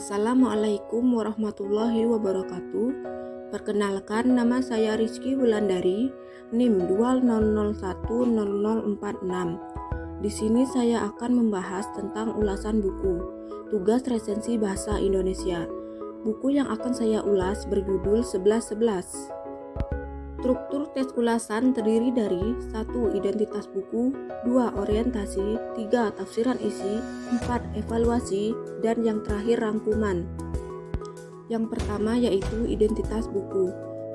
Assalamualaikum warahmatullahi wabarakatuh. Perkenalkan, nama saya Rizky Wulandari, NIM 200100046. Di sini saya akan membahas tentang ulasan buku, tugas resensi bahasa Indonesia. Buku yang akan saya ulas berjudul 1111. Struktur tes ulasan terdiri dari 1. Identitas buku, 2. Orientasi, 3. Tafsiran isi, 4. Evaluasi, dan yang terakhir rangkuman. Yang pertama yaitu identitas buku.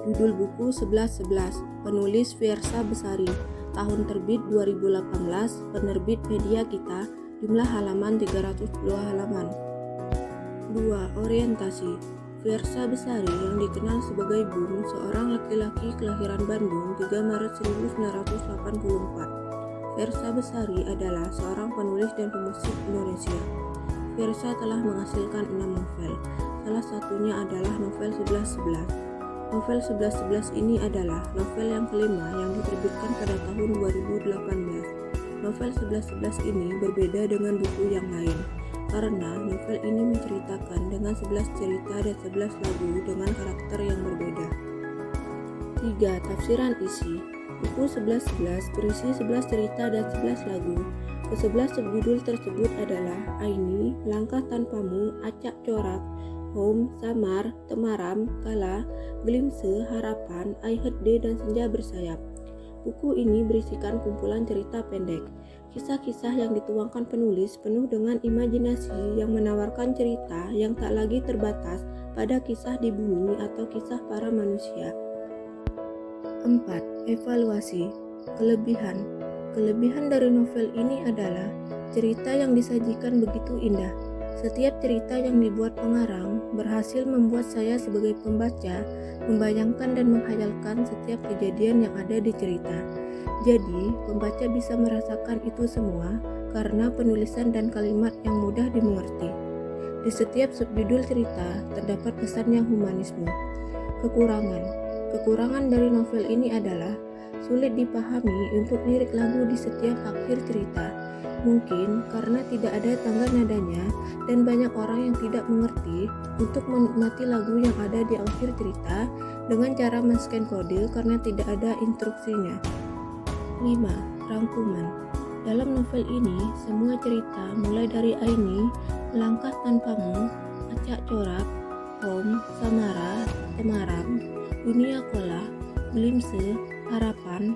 Judul buku 1111, penulis Fiersa Besari, tahun terbit 2018, penerbit Media Kita, jumlah halaman 302 halaman. 2. Orientasi. Fiersa Besari yang dikenal sebagai Bung, seorang laki-laki kelahiran Bandung 3 Maret 1984. Fiersa Besari adalah seorang penulis dan pemusik Indonesia. Fiersa telah menghasilkan 6 novel, salah satunya adalah novel 1111. Novel 1111 ini adalah novel yang kelima yang diterbitkan pada tahun 2018. Novel 1111 ini berbeda dengan buku yang lain, karena novel ini menceritakan dengan 11 cerita dan 11 lagu dengan karakter yang berbeda. 3. Tafsiran isi. Buku 1111 berisi 11 cerita dan 11 lagu. Ke-11 subjudul tersebut adalah Aini, Langkah Tanpamu, Acak Corak, Home, Samar, Temaram, Kala, Glimpse, Harapan, I Heard Day, dan Senja Bersayap. Buku ini berisikan kumpulan cerita pendek, kisah-kisah yang dituangkan penulis penuh dengan imajinasi yang menawarkan cerita yang tak lagi terbatas pada kisah di bumi atau kisah para manusia. 4. Evaluasi. Kelebihan. Kelebihan dari novel ini adalah cerita yang disajikan begitu indah. Setiap cerita yang dibuat pengarang berhasil membuat saya sebagai pembaca membayangkan dan menghayalkan setiap kejadian yang ada di cerita. Jadi, pembaca bisa merasakan itu semua karena penulisan dan kalimat yang mudah dimengerti. Di setiap subjudul cerita terdapat pesan yang humanisme. Kekurangan. Kekurangan dari novel ini adalah sulit dipahami untuk lirik lagu di setiap akhir cerita. Mungkin karena tidak ada tangga nadanya dan banyak orang yang tidak mengerti untuk menikmati lagu yang ada di akhir cerita dengan cara men-scan kode karena tidak ada instruksinya. 5. Rangkuman. Dalam novel ini, semua cerita mulai dari Aini, Langkah Tanpamu, Acak Corak, Home, Samara, Temaram, Dunia Kola, Glimpse, Harapan,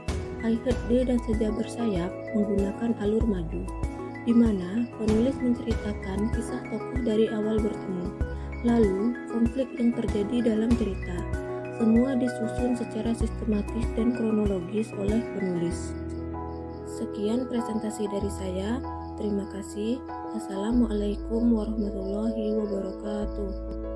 I Heard Day, dan Senja Bersayap menggunakan alur maju, di mana penulis menceritakan kisah tokoh dari awal bertemu, lalu konflik yang terjadi dalam cerita. Semua disusun secara sistematis dan kronologis oleh penulis. Sekian presentasi dari saya. Terima kasih. Assalamualaikum warahmatullahi wabarakatuh.